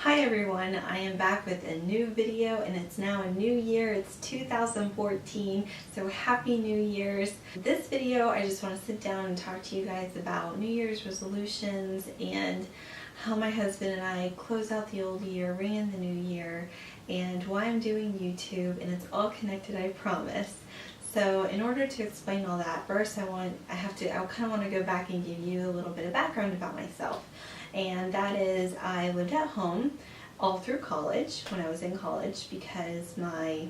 Hi everyone, I am back with a new video and it's now a new year. It's 2014, so happy New Year's. This video I just want to sit down and talk to you guys about New Year's resolutions and how my husband and I close out the old year, ring in the new year, and why I'm doing YouTube, and it's all connected, I promise. So in order to explain all that, first I kind of want to go back and give you a little bit of background about myself. And that is, I lived at home all through college, when I was in college, because my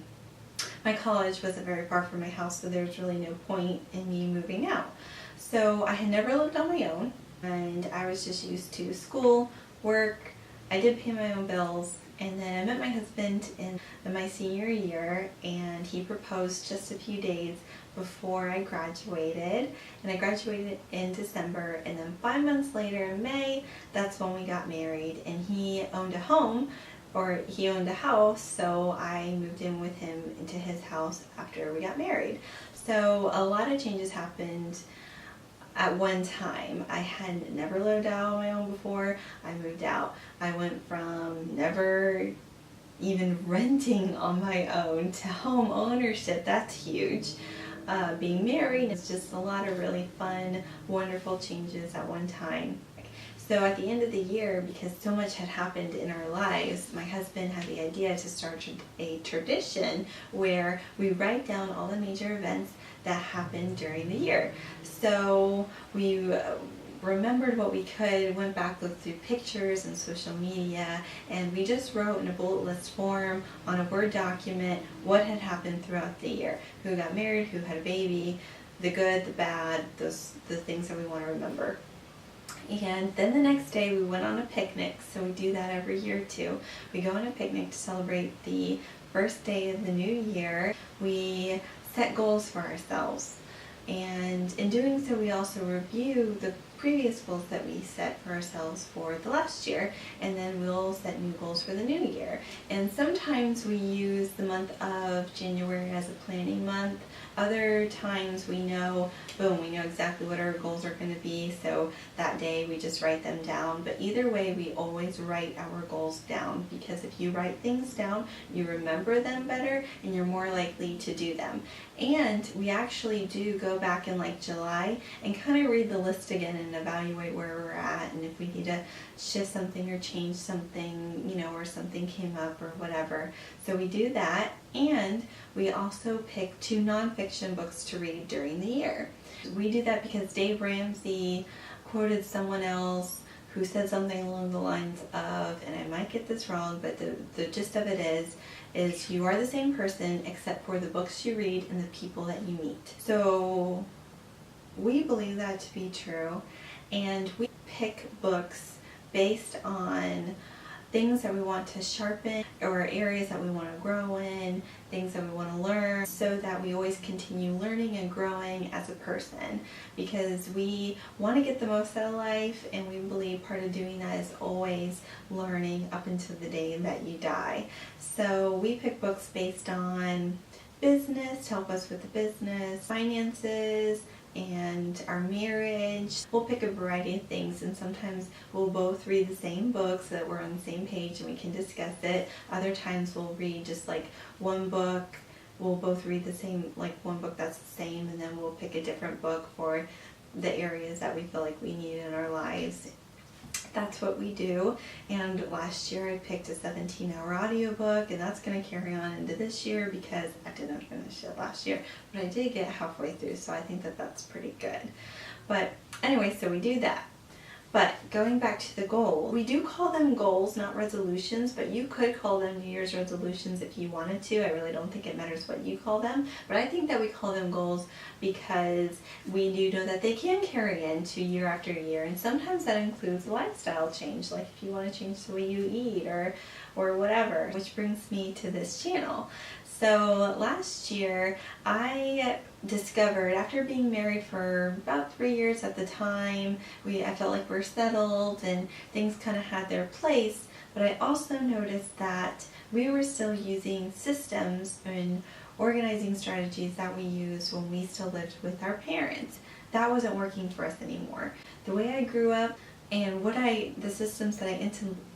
college wasn't very far from my house, so there was really no point in me moving out. So I had never lived on my own, and I was just used to school, work. I did pay my own bills, and then I met my husband in my senior year, and he proposed just a few days before I graduated, and I graduated in December, and then 5 months later in May, that's when we got married. And he owned a home, or he owned a house, so I moved in with him into his house after we got married. So a lot of changes happened at one time. I had never lived out on my own before. I moved out. I went from never even renting on my own to home ownership. That's huge. Being married is just a lot of really fun, wonderful changes at one time. So at the end of the year, because so much had happened in our lives, my husband had the idea to start a tradition where we write down all the major events that happened during the year. So we remembered what we could, went back, looked through pictures and social media, and we just wrote in a bullet list form on a Word document what had happened throughout the year. Who got married, who had a baby, the good, the bad, the things that we want to remember. And then the next day we went on a picnic, so we do that every year too. We go on a picnic to celebrate the first day of the new year. We set goals for ourselves. And in doing so, we also review the previous goals that we set for ourselves for the last year, and then we'll set new goals for the new year. And sometimes we use the month of January as a planning month. Other times we know, boom, we know exactly what our goals are going to be, so that day we just write them down. But either way, we always write our goals down, because if you write things down, you remember them better and you're more likely to do them. And we actually do go back in like July and kind of read the list again and evaluate where we're at, and if we need to shift something or change something, or something came up or whatever. So we do that, and we also pick 2 nonfiction books to read during the year. We do that because Dave Ramsey quoted someone else who said something along the lines of, and I might get this wrong, but the gist of it is you are the same person except for the books you read and the people that you meet. So we believe that to be true, and we pick books based on things that we want to sharpen, or areas that we want to grow in, things that we want to learn, so that we always continue learning and growing as a person, because we want to get the most out of life, and we believe part of doing that is always learning up until the day that you die. So we pick books based on business, to help us with the business, finances, and our marriage. We'll pick a variety of things, and sometimes we'll both read the same book so that we're on the same page and we can discuss it. Other times we'll read just like one book. We'll both read the same, like one book that's the same, and then we'll pick a different book for the areas that we feel like we need in our lives. That's what we do. And last year I picked a 17-hour audiobook, and that's going to carry on into this year because I didn't finish it last year, but I did get halfway through, so I think that that's pretty good. But anyway, so we do that. But going back to the goal, we do call them goals, not resolutions, but you could call them New Year's resolutions if you wanted to. I really don't think it matters what you call them, but I think that we call them goals because we do know that they can carry into year after year, and sometimes that includes a lifestyle change, like if you want to change the way you eat or whatever, which brings me to this channel. So last year I discovered, after being married for about 3 years at the time, I felt like we're settled and things kind of had their place, but I also noticed that we were still using systems and organizing strategies that we used when we still lived with our parents. That wasn't working for us anymore. The way I grew up, And the systems that I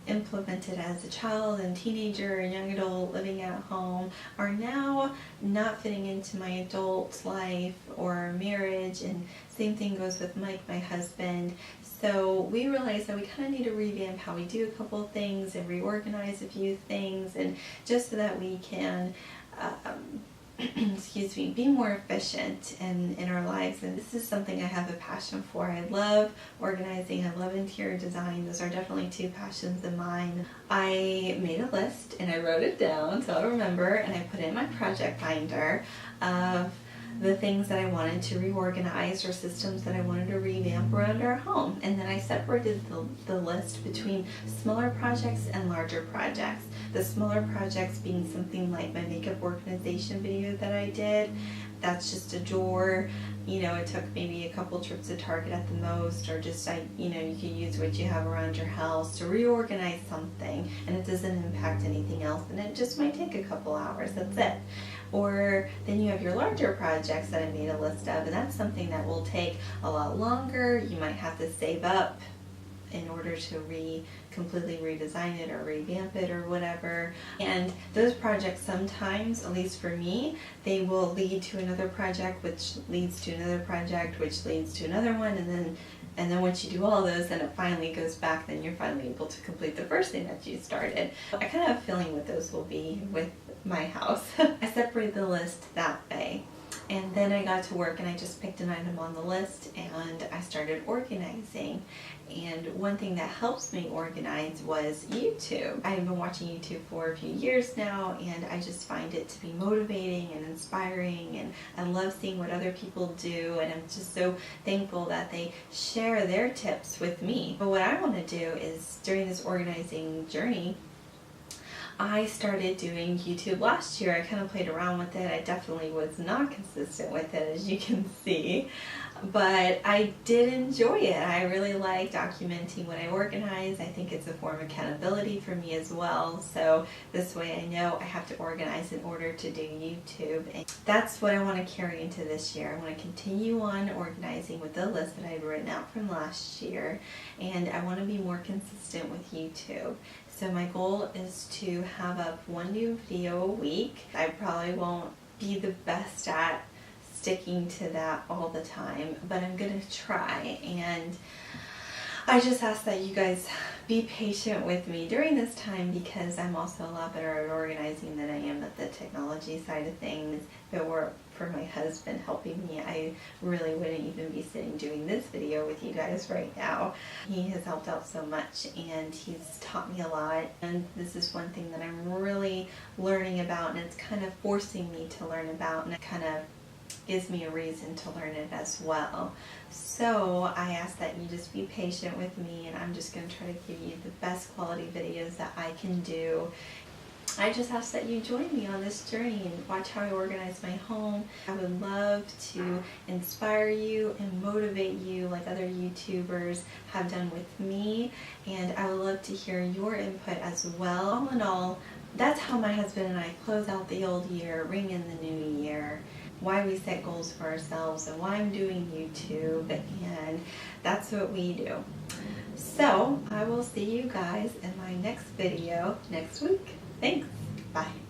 implemented as a child and teenager and young adult living at home are now not fitting into my adult life or marriage, and same thing goes with Mike, my husband. So we realized that we kind of need to revamp how we do a couple of things and reorganize a few things, and just so that we can excuse me, be more efficient in our lives. And this is something I have a passion for. I love organizing, I love interior design. Those are definitely two passions of mine. I made a list and I wrote it down so I'll remember, and I put it in my project binder of the things that I wanted to reorganize or systems that I wanted to revamp around our home. And then I separated the list between smaller projects and larger projects. The smaller projects being something like my makeup organization video that I did. That's just a drawer. You know, it took maybe a couple trips to Target at the most, or just, you know, you could use what you have around your house to reorganize something, and it doesn't impact anything else, and it just might take a couple hours, that's it. Or then you have your larger projects that I made a list of, and that's something that will take a lot longer. You might have to save up in order to completely redesign it or revamp it or whatever. And those projects sometimes, at least for me, they will lead to another project, which leads to another project, which leads to another one, and then once you do all those, then it finally goes back, then you're finally able to complete the first thing that you started. I kind of have a feeling what those will be with my house. I separated the list that way. And then I got to work and I just picked an item on the list and I started organizing. And one thing that helps me organize was YouTube. I've been watching YouTube for a few years now, and I just find it to be motivating and inspiring, and I love seeing what other people do, and I'm just so thankful that they share their tips with me. But what I want to do is, during this organizing journey, I started doing YouTube last year. I kind of played around with it. I definitely was not consistent with it, as you can see, but I did enjoy it. I really like documenting what I organize. I think it's a form of accountability for me as well. So this way I know I have to organize in order to do YouTube. And that's what I want to carry into this year. I want to continue on organizing with the list that I had written out from last year, and I want to be more consistent with YouTube. So my goal is to have up one new video a week. I probably won't be the best at sticking to that all the time, but I'm gonna try. And I just ask that you guys be patient with me during this time, because I'm also a lot better at organizing than I am at the technology side of things. If it weren't for my husband helping me, I really wouldn't even be sitting doing this video with you guys right now. He has helped out so much and he's taught me a lot, and this is one thing that I'm really learning about, and it's kind of forcing me to learn about, and it kind of gives me a reason to learn it as well. So I ask that you just be patient with me, and I'm just going to try to give you the best quality videos that I can do. I just ask that you join me on this journey and watch how I organize my home. I would love to inspire you and motivate you like other YouTubers have done with me, and I would love to hear your input as well. All in all, that's how my husband and I close out the old year, ring in the new year. Why we set goals for ourselves, and why I'm doing YouTube, and that's what we do. So I will see you guys in my next video next week. Thanks. Bye.